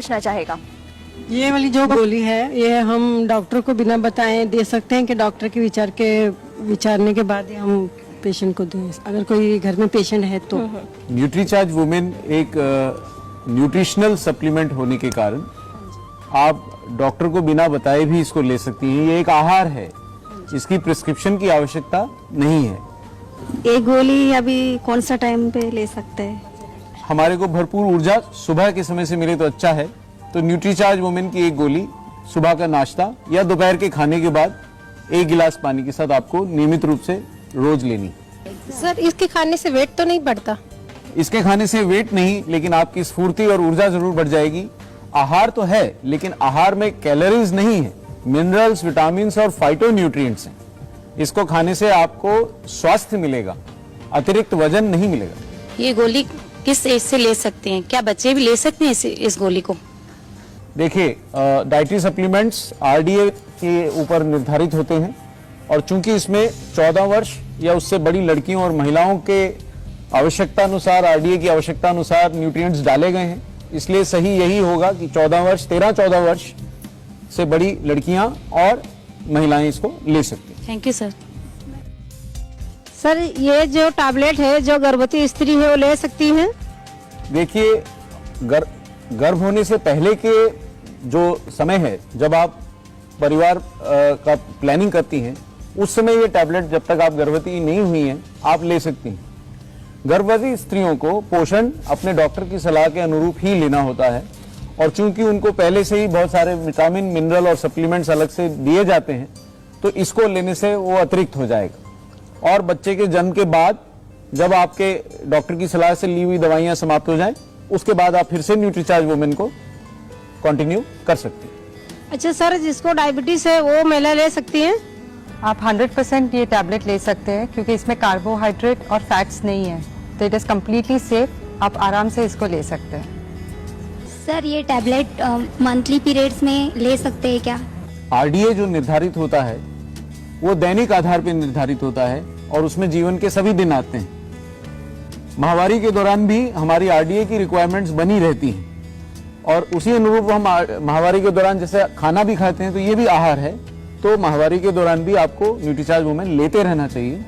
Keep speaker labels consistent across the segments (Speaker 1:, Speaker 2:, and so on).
Speaker 1: पूछना चाहेगा।
Speaker 2: ये वाली जो गोली है ये हम डॉक्टर को बिना बताए दे सकते हैं कि डॉक्टर के विचारने के बाद ही हम पेशेंट को दें, अगर कोई घर में पेशेंट है तो।
Speaker 3: न्यूट्रीचार्ज वुमेन एक न्यूट्रिशनल सप्लीमेंट होने के कारण आप डॉक्टर को बिना बताए भी इसको ले सकती हैं। ये एक आहार है, इसकी प्रिस्क्रिप्शन की आवश्यकता नहीं है।
Speaker 4: एक गोली अभी कौन सा टाइम पे ले सकते हैं?
Speaker 3: हमारे को भरपूर ऊर्जा सुबह के समय से मिले तो अच्छा है, तो न्यूट्रीचार्ज वुमेन की एक गोली सुबह का नाश्ता या दोपहर के खाने के बाद 1 गिलास पानी के साथ आपको नियमित रूप से रोज लेनी।
Speaker 5: सर इसके खाने से वेट तो नहीं बढ़ता?
Speaker 3: इसके खाने से वेट नहीं, लेकिन आपकी स्फूर्ति और ऊर्जा जरूर बढ़ जाएगी। आहार तो है, लेकिन आहार में कैलोरीज नहीं है, मिनरल्स, विटामिन और फाइटोन्यूट्रिएंट्स हैं। इसको खाने से आपको स्वास्थ्य मिलेगा, अतिरिक्त वजन नहीं मिलेगा।
Speaker 6: ये गोली किस एज से ले सकते हैं? क्या बच्चे भी ले सकते हैं इस गोली को?
Speaker 3: देखिए, डाइटरी सप्लीमेंट्स आरडीए के ऊपर निर्धारित होते हैं और चूंकि इसमें 14 वर्ष या उससे बड़ी लड़कियों और महिलाओं के आवश्यकता अनुसार, आरडीए की आवश्यकता अनुसार न्यूट्रिएंट्स डाले गए हैं, इसलिए सही यही होगा कि 13-14 वर्ष से बड़ी लड़कियां और महिलाएं इसको ले सकती हैं।
Speaker 6: Thank you sir.
Speaker 5: सर ये जो टैबलेट है जो गर्भवती स्त्री है वो ले सकती है?
Speaker 3: देखिए, गर्भ होने से पहले के जो समय है, जब आप परिवार का प्लानिंग करती हैं, उस समय ये टैबलेट, जब तक आप गर्भवती नहीं हुई हैं, आप ले सकती हैं। गर्भवती स्त्रियों को पोषण अपने डॉक्टर की सलाह के अनुरूप ही लेना होता है और चूंकि उनको पहले से ही बहुत सारे विटामिन, मिनरल और सप्लीमेंट्स अलग से दिए जाते हैं, तो इसको लेने से वो अतिरिक्त हो जाएगा। और बच्चे के जन्म के बाद जब आपके डॉक्टर की सलाह से ली हुई दवाइयां समाप्त हो जाएं, उसके बाद आप फिर से न्यूट्रीचार्ज वुमेन को कंटिन्यू कर सकते हैं।
Speaker 5: अच्छा सर, जिसको डायबिटीज है वो महिला ले सकती है?
Speaker 7: आप 100% ये टैबलेट ले सकते हैं क्योंकि इसमें कार्बोहाइड्रेट और फैट्स नहीं है, तो इट इज कम्प्लीटली सेफ। आप आराम से इसको ले सकते हैं।
Speaker 8: सर ये टैबलेट मंथली पीरियड्स में ले सकते हैं क्या?
Speaker 3: आरडीए जो निर्धारित होता है वो दैनिक आधार पर निर्धारित होता है और उसमें जीवन के सभी दिन आते हैं। माहवारी के दौरान भी हमारी आरडीए की रिक्वायरमेंट्स बनी रहती हैं और उसी अनुरूप हम माहवारी के दौरान जैसे खाना भी खाते हैं, तो ये भी आहार है, तो माहवारी के दौरान भी आपको न्यूट्रीचार्ज वुमेन लेते रहना चाहिए।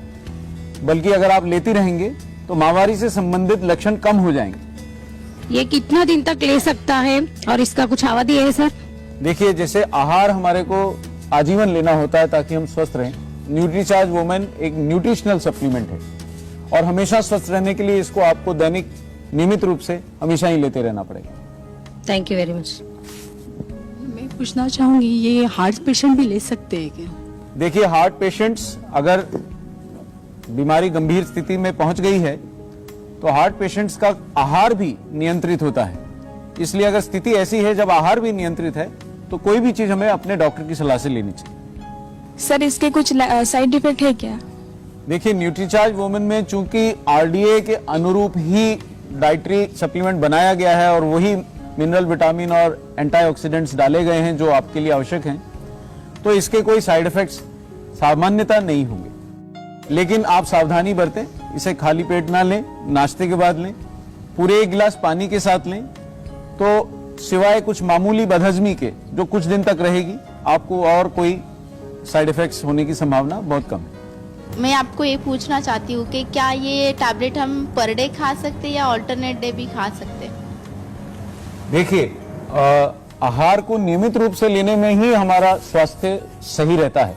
Speaker 3: बल्कि अगर आप लेती रहेंगे तो माहवारी से संबंधित लक्षण कम हो जाएंगे।
Speaker 4: ये कितना दिन तक ले सकता है और इसका कुछ अवधि है सर?
Speaker 3: देखिए, जैसे आहार हमारे को आजीवन लेना होता है ताकि हम स्वस्थ रहें, न्यूट्रीचार्ज वुमेन एक न्यूट्रिशनल सप्लीमेंट है और हमेशा स्वस्थ रहने के लिए इसको आपको दैनिक नियमित रूप से हमेशा ही लेते रहना पड़ेगा।
Speaker 6: Thank you very much.
Speaker 9: मैं पूछना चाहूंगी, ये हार्ट पेशेंट भी ले सकते हैं क्या?
Speaker 3: देखिए, हार्ट पेशेंट्स अगर बीमारी गंभीर स्थिति में पहुंच गई है तो हार्ट पेशेंट्स का आहार भी नियंत्रित होता है। इसलिए अगर स्थिति ऐसी है जब आहार भी नियंत्रित है तो कोई भी चीज हमें अपने डॉक्टर की सलाह से लेनी चाहिए।
Speaker 1: सर इसके कुछ साइड इफेक्ट है क्या?
Speaker 3: देखिए, न्यूट्रीचार्ज वुमेन में चूंकि आरडीए के अनुरूप ही डाइटरी सप्लीमेंट बनाया गया है और वही मिनरल, विटामिन और एंटीऑक्सीडेंट्स डाले गए हैं जो आपके लिए आवश्यक हैं, तो इसके कोई साइड इफेक्ट्स सामान्यता नहीं होंगे। लेकिन आप सावधानी बरतें, इसे खाली पेट ना लें, नाश्ते के बाद लें, पूरे 1 गिलास पानी के साथ लें, तो सिवाय कुछ मामूली बदहजमी के जो कुछ दिन तक रहेगी, आपको और कोई साइड इफेक्ट्स होने की संभावना बहुत कम है।
Speaker 10: मैं आपको ये पूछना चाहती हूँ कि क्या ये टैबलेट हम पर डे खा सकते हैं या ऑल्टरनेट डे भी खा सकते हैं?
Speaker 3: देखिए, आहार को नियमित रूप से लेने में ही हमारा स्वास्थ्य सही रहता है।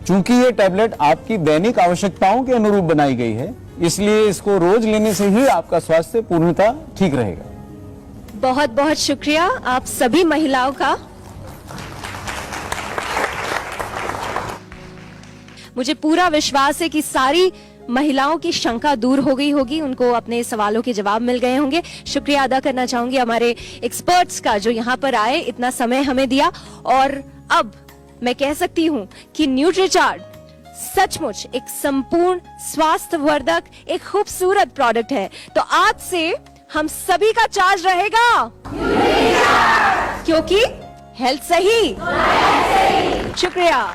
Speaker 3: चूंकि ये टैबलेट आपकी दैनिक आवश्यकताओं के अनुरूप बनाई गई है, इसलिए इसको रोज लेने से ही आपका स्वास्थ्य पूर्णतः ठीक रहेगा।
Speaker 1: बहुत बहुत शुक्रिया आप सभी महिलाओं का। मुझे पूरा विश्वास है कि सारी महिलाओं की शंका दूर हो गई होगी, उनको अपने सवालों के जवाब मिल गए होंगे। शुक्रिया अदा करना चाहूंगी हमारे एक्सपर्ट्स का जो यहाँ पर आए, इतना समय हमें दिया। और अब मैं कह सकती हूँ कि न्यूट्रीचार्ज सचमुच एक संपूर्ण स्वास्थ्यवर्धक, एक खूबसूरत प्रोडक्ट है। तो आज से हम सभी का चार्ज रहेगा, क्योंकि हेल्थ सही। शुक्रिया।